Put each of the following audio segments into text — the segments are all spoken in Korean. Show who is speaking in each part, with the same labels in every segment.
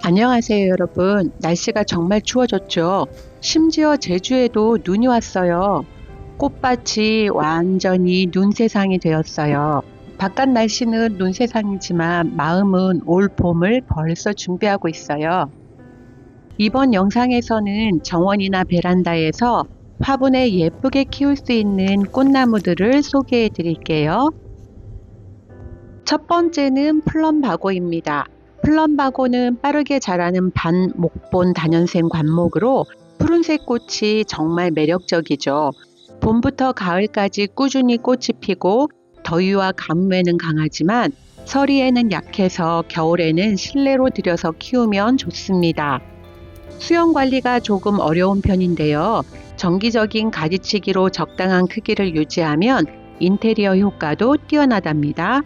Speaker 1: 안녕하세요, 여러분. 날씨가 정말 추워졌죠? 심지어 제주에도 눈이 왔어요. 꽃밭이 완전히 눈 세상이 되었어요. 바깥 날씨는 눈 세상이지만 마음은 올 봄을 벌써 준비하고 있어요. 이번 영상에서는 정원이나 베란다에서 화분에 예쁘게 키울 수 있는 꽃나무들을 소개해 드릴게요. 첫 번째는 플럼바고입니다. 플럼바고는 빠르게 자라는 반목본 다년생 관목으로 푸른색 꽃이 정말 매력적이죠. 봄부터 가을까지 꾸준히 꽃이 피고 더위와 가뭄에는 강하지만 서리에는 약해서 겨울에는 실내로 들여서 키우면 좋습니다. 수영 관리가 조금 어려운 편인데요. 정기적인 가지치기로 적당한 크기를 유지하면 인테리어 효과도 뛰어나답니다.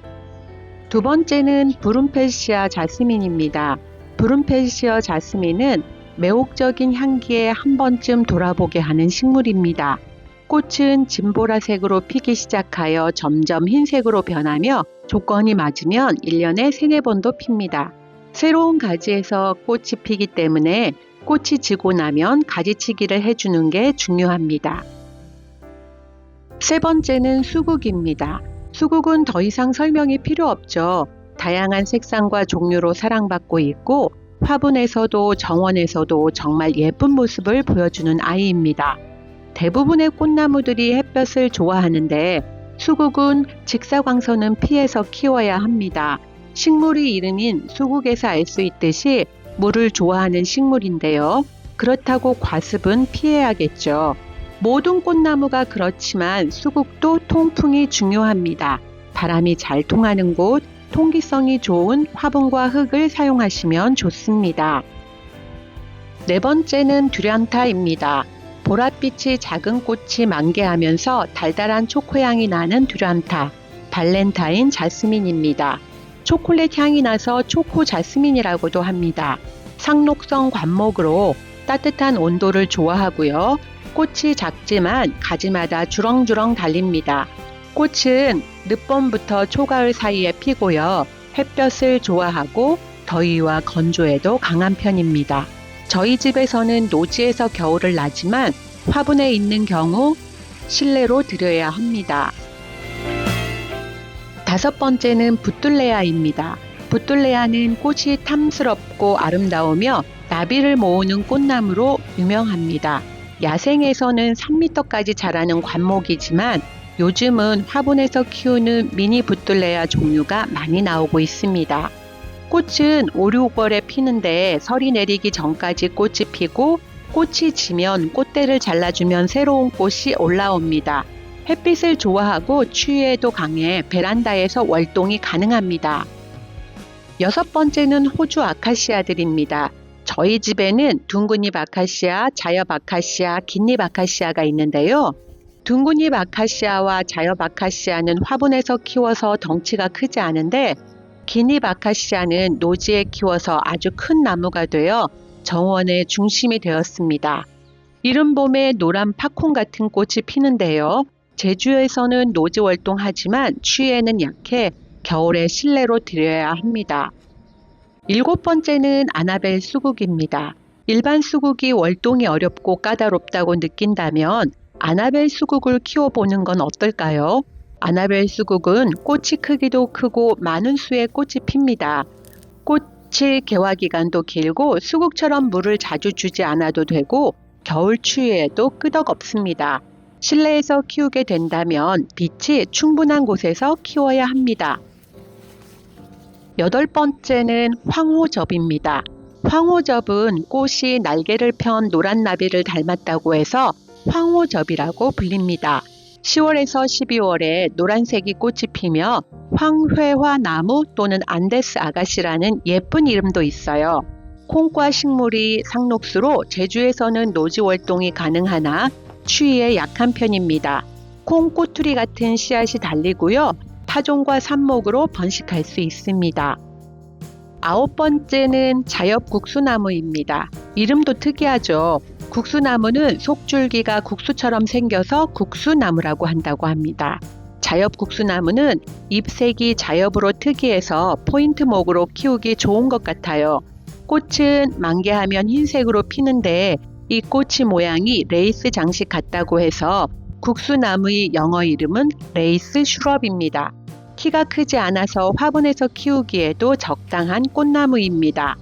Speaker 1: 두 번째는 브룸펠시아 자스민입니다. 브룸펠시아 자스민은 매혹적인 향기에 한 번쯤 돌아보게 하는 식물입니다. 꽃은 진보라색으로 피기 시작하여 점점 흰색으로 변하며 조건이 맞으면 1년에 3-4번도 핍니다. 새로운 가지에서 꽃이 피기 때문에 꽃이 지고 나면 가지치기를 해주는 게 중요합니다. 세 번째는 수국입니다. 수국은 더 이상 설명이 필요 없죠. 다양한 색상과 종류로 사랑받고 있고 화분에서도 정원에서도 정말 예쁜 모습을 보여주는 아이입니다. 대부분의 꽃나무들이 햇볕을 좋아하는데 수국은 직사광선은 피해서 키워야 합니다. 식물의 이름인 수국에서 알 수 있듯이 물을 좋아하는 식물인데요. 그렇다고 과습은 피해야겠죠. 모든 꽃나무가 그렇지만 수국도 통풍이 중요합니다. 바람이 잘 통하는 곳, 통기성이 좋은 화분과 흙을 사용하시면 좋습니다. 네 번째는 듀란타입니다. 보랏빛이 작은 꽃이 만개하면서 달달한 초코향이 나는 듀란타, 발렌타인 자스민입니다. 초콜릿 향이 나서 초코 자스민이라고도 합니다. 상록성 관목으로 따뜻한 온도를 좋아하고요. 꽃이 작지만 가지마다 주렁주렁 달립니다. 꽃은 늦봄부터 초가을 사이에 피고요. 햇볕을 좋아하고 더위와 건조에도 강한 편입니다. 저희 집에서는 노지에서 겨울을 나지만 화분에 있는 경우 실내로 들여야 합니다. 다섯 번째는 부뚤레아입니다. 부뚤레아는 꽃이 탐스럽고 아름다우며 나비를 모으는 꽃나무로 유명합니다. 야생에서는 3m까지 자라는 관목이지만 요즘은 화분에서 키우는 미니 부뚤레아 종류가 많이 나오고 있습니다. 꽃은 5-6월에 피는데 설이 내리기 전까지 꽃이 피고 꽃이 지면 꽃대를 잘라주면 새로운 꽃이 올라옵니다. 햇빛을 좋아하고 추위에도 강해 베란다에서 월동이 가능합니다. 여섯 번째는 호주 아카시아들입니다. 저희 집에는 둥근잎 아카시아, 자엽 아카시아, 긴잎 아카시아가 있는데요. 둥근잎 아카시아와 자엽 아카시아는 화분에서 키워서 덩치가 크지 않은데 긴잎 아카시아는 노지에 키워서 아주 큰 나무가 되어 정원의 중심이 되었습니다. 이른 봄에 노란 팝콘 같은 꽃이 피는데요. 제주에서는 노지 월동하지만 추위에는 약해 겨울에 실내로 들여야 합니다. 일곱 번째는 아나벨 수국입니다. 일반 수국이 월동이 어렵고 까다롭다고 느낀다면 아나벨 수국을 키워보는 건 어떨까요? 아나벨 수국은 꽃이 크기도 크고 많은 수의 꽃이 핍니다. 꽃의 개화 기간도 길고 수국처럼 물을 자주 주지 않아도 되고 겨울 추위에도 끄덕없습니다. 실내에서 키우게 된다면 빛이 충분한 곳에서 키워야 합니다. 여덟 번째는 황호접입니다. 황호접은 꽃이 날개를 편 노란 나비를 닮았다고 해서 황호접이라고 불립니다. 10월에서 12월에 노란색이 꽃이 피며 황회화나무 또는 안데스 아가씨라는 예쁜 이름도 있어요. 콩과 식물이 상록수로 제주에서는 노지 월동이 가능하나 추위에 약한 편입니다. 콩 꼬투리 같은 씨앗이 달리고요. 파종과 삽목으로 번식할 수 있습니다. 아홉 번째는 자엽국수나무입니다. 이름도 특이하죠. 국수나무는 속줄기가 국수처럼 생겨서 국수나무라고 한다고 합니다. 자엽국수나무는 잎색이 자엽으로 특이해서 포인트목으로 키우기 좋은 것 같아요. 꽃은 만개하면 흰색으로 피는데 이 꽃이 모양이 레이스 장식 같다고 해서 국수나무의 영어 이름은 레이스 슈럽입니다. 키가 크지 않아서 화분에서 키우기에도 적당한 꽃나무입니다.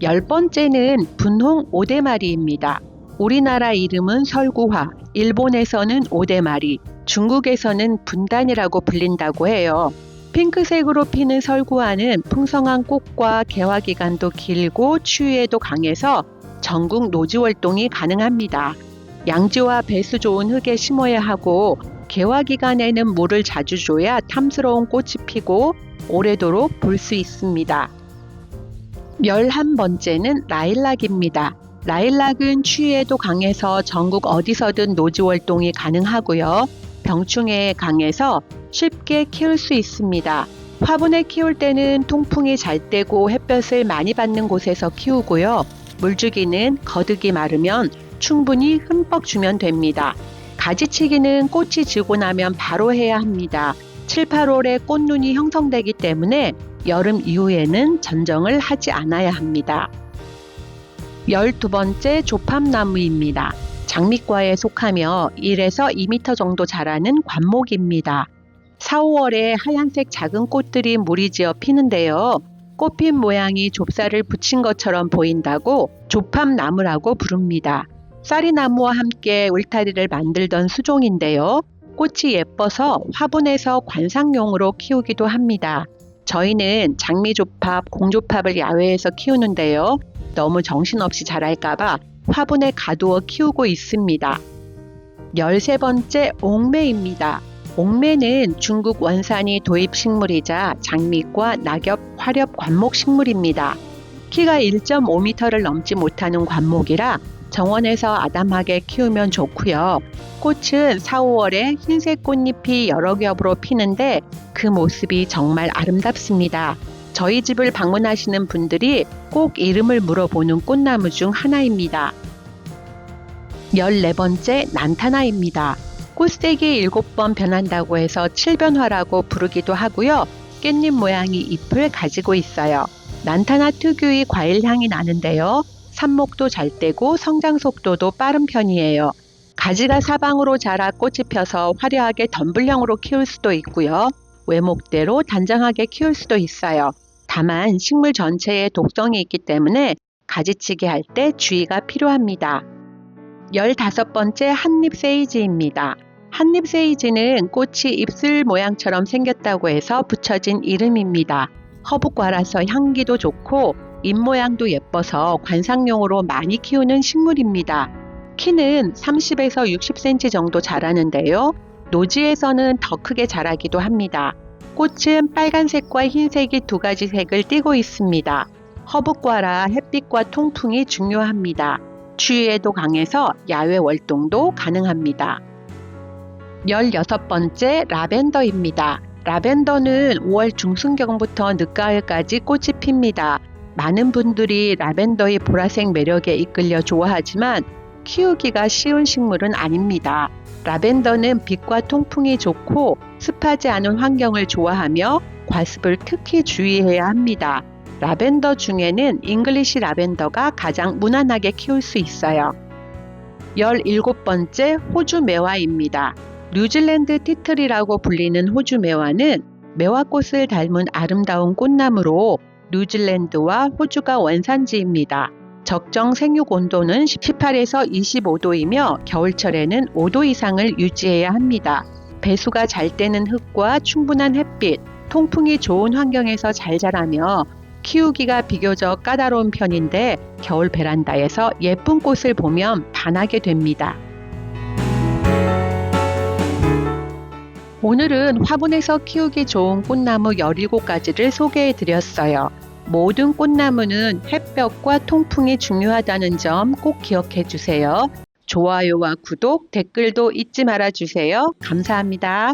Speaker 1: 10번째는 분홍 오대마리입니다. 우리나라 이름은 설구화, 일본에서는 오대마리, 중국에서는 분단이라고 불린다고 해요. 핑크색으로 피는 설구화는 풍성한 꽃과 개화 기간도 길고 추위에도 강해서 전국 노지 활동이 가능합니다. 양지와 배수 좋은 흙에 심어야 하고 개화 기간에는 물을 자주 줘야 탐스러운 꽃이 피고 오래도록 볼 수 있습니다. 11번째는 라일락입니다. 라일락은 추위에도 강해서 전국 어디서든 노지 활동이 가능하고요. 병충해에 강해서 쉽게 키울 수 있습니다. 화분에 키울 때는 통풍이 잘 되고 햇볕을 많이 받는 곳에서 키우고요. 물주기는 거득이 마르면 충분히 흠뻑 주면 됩니다. 가지치기는 꽃이 지고 나면 바로 해야 합니다. 7, 8월에 꽃눈이 형성되기 때문에 여름 이후에는 전정을 하지 않아야 합니다. 12번째 조팝나무입니다. 장미과에 속하며 1에서 2m 정도 자라는 관목입니다. 4, 5월에 하얀색 작은 꽃들이 무리지어 피는데요. 꽃핀 모양이 좁쌀을 붙인 것처럼 보인다고 조팝나무라고 부릅니다. 쌀이나무와 함께 울타리를 만들던 수종인데요. 꽃이 예뻐서 화분에서 관상용으로 키우기도 합니다. 저희는 장미조팝, 공조팝을 야외에서 키우는데요. 너무 정신없이 자랄까봐 화분에 가두어 키우고 있습니다. 13번째 옥매입니다. 옥매는 중국 원산이 도입 식물이자 장미과 낙엽, 화렵 관목 식물입니다. 키가 1.5m를 넘지 못하는 관목이라 정원에서 아담하게 키우면 좋고요. 꽃은 4, 5월에 흰색 꽃잎이 여러 겹으로 피는데 그 모습이 정말 아름답습니다. 저희 집을 방문하시는 분들이 꼭 이름을 물어보는 꽃나무 중 하나입니다. 14번째 난타나입니다. 꽃색이 7번 변한다고 해서 7변화라고 부르기도 하고요. 깻잎 모양의 잎을 가지고 있어요. 난타나 특유의 과일 향이 나는데요. 삽목도 잘 떼고 성장 속도도 빠른 편이에요. 가지가 사방으로 자라 꽃이 펴서 화려하게 덤불형으로 키울 수도 있고요. 외목대로 단정하게 키울 수도 있어요. 다만 식물 전체에 독성이 있기 때문에 가지치기 할 때 주의가 필요합니다. 15번째 한잎 세이지입니다. 한잎 세이지는 꽃이 입술 모양처럼 생겼다고 해서 붙여진 이름입니다. 허브과라서 향기도 좋고 잎 모양도 예뻐서 관상용으로 많이 키우는 식물입니다. 키는 30에서 60cm 정도 자라는데요. 노지에서는 더 크게 자라기도 합니다. 꽃은 빨간색과 흰색이 두 가지 색을 띠고 있습니다. 허브과라 햇빛과 통풍이 중요합니다. 추위에도 강해서 야외 활동도 가능합니다. 16번째 라벤더입니다. 라벤더는 5월 중순경부터 늦가을까지 꽃이 핍니다. 많은 분들이 라벤더의 보라색 매력에 이끌려 좋아하지만 키우기가 쉬운 식물은 아닙니다. 라벤더는 빛과 통풍이 좋고 습하지 않은 환경을 좋아하며 과습을 특히 주의해야 합니다. 라벤더 중에는 잉글리시 라벤더가 가장 무난하게 키울 수 있어요. 17번째 호주 매화입니다. 뉴질랜드 티틀이라고 불리는 호주 매화는 매화꽃을 닮은 아름다운 꽃나무로 뉴질랜드와 호주가 원산지입니다. 적정 생육 온도는 18에서 25도이며 겨울철에는 5도 이상을 유지해야 합니다. 배수가 잘 되는 흙과 충분한 햇빛, 통풍이 좋은 환경에서 잘 자라며 키우기가 비교적 까다로운 편인데 겨울 베란다에서 예쁜 꽃을 보면 반하게 됩니다. 오늘은 화분에서 키우기 좋은 꽃나무 17가지를 소개해 드렸어요. 모든 꽃나무는 햇볕과 통풍이 중요하다는 점 꼭 기억해 주세요. 좋아요와 구독, 댓글도 잊지 말아 주세요. 감사합니다.